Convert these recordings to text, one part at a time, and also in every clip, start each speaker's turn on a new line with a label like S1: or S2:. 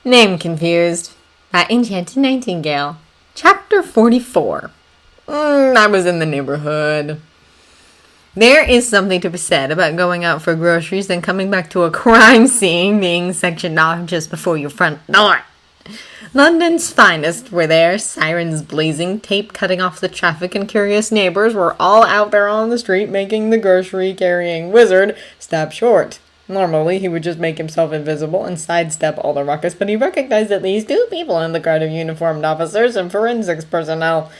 S1: Name confused. By Enchanted Nightingale. Chapter 44. I was in the neighborhood. There is something to be said about going out for groceries and coming back to a crime scene being sectioned off just before your front door. London's finest were there, sirens blazing, tape cutting off the traffic, and curious neighbors were all out there on the street making the grocery-carrying wizard stop short. Normally, he would just make himself invisible and sidestep all the ruckus, but he recognized at least two people in the crowd of uniformed officers and forensics personnel.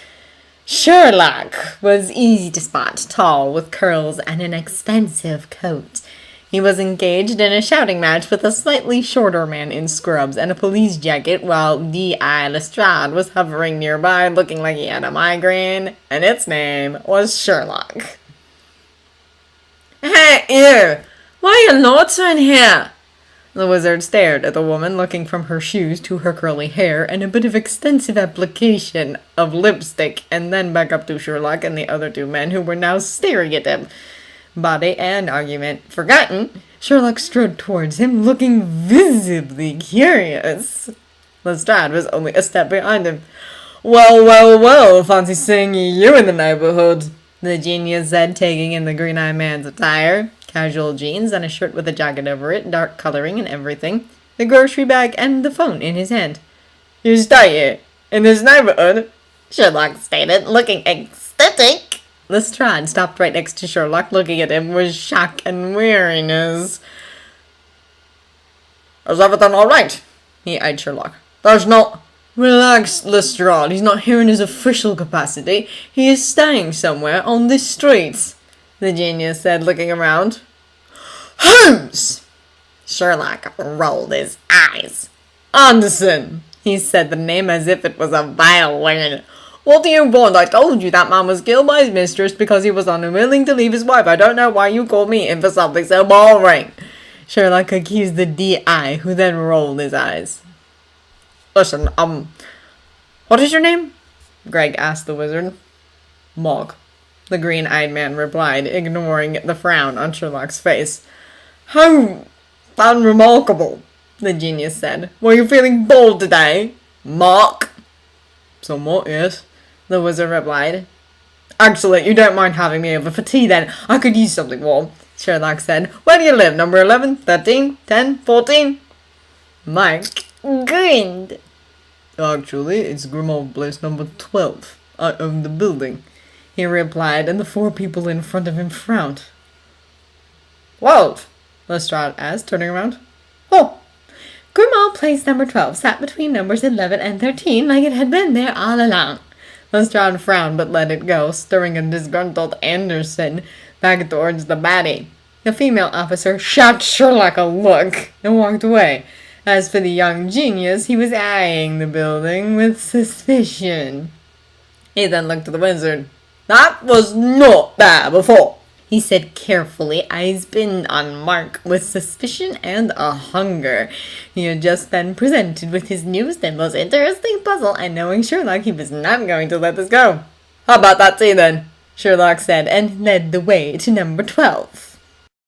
S1: Sherlock was easy to spot, tall, with curls and an expensive coat. He was engaged in a shouting match with a slightly shorter man in scrubs and a police jacket, while D.I. Lestrade was hovering nearby, looking like he had a migraine, and its name was Sherlock. "Hey, you! Why are you lots in here?" The wizard stared at the woman, looking from her shoes to her curly hair and a bit of extensive application of lipstick, and then back up to Sherlock and the other two men who were now staring at him. Body and argument forgotten, Sherlock strode towards him, looking visibly curious. Lestrade was only a step behind him. Well, fancy seeing you in the neighborhood," the genius said, taking in the green-eyed man's attire. Casual jeans and a shirt with a jacket over it, dark coloring and everything, the grocery bag and the phone in his hand. "You stay here, in this neighborhood?" Sherlock stated, looking ecstatic. Lestrade stopped right next to Sherlock, looking at him with shock and weariness. "Is everything all right?" he eyed Sherlock. "There's no—" "Relax, Lestrade. He's not here in his official capacity. He is staying somewhere on this street," the genius said, looking around. "Holmes!" Sherlock rolled his eyes. "Anderson!" He said the name as if it was a vile word. "What do you want? I told you that man was killed by his mistress because he was unwilling to leave his wife. I don't know why you called me in for something so boring." Sherlock accused the D.I., who then rolled his eyes. "Listen, what is your name?" Greg asked the wizard. "Mog," the green-eyed man replied, ignoring the frown on Sherlock's face. "How unremarkable," the genius said. "Were you feeling bold today, Mark?" "Somewhat, yes," the wizard replied. "Excellent, you don't mind having me over for tea then? I could use something warm," Sherlock said. "Where do you live? Number 11, 13, 10, 14? Mike grinned. "Actually, it's Grimmauld Place number 12. I own the building," he replied, and the four people in front of him frowned. 12? Lestrade asked, turning around. "Oh." Grimmauld Place number 12 sat between numbers 11 and 13 like it had been there all along. Lestrade frowned but let it go, stirring a disgruntled Anderson back towards the baddie. The female officer shot Sherlock a look and walked away. As for the young genius, he was eyeing the building with suspicion. He then looked at the wizard. "That was not there before," he said carefully, eyes pinned on Mark with suspicion and a hunger. He had just been presented with his newest and most interesting puzzle, and knowing Sherlock, he was not going to let this go. "How about that tea, then?" Sherlock said, and led the way to number 12.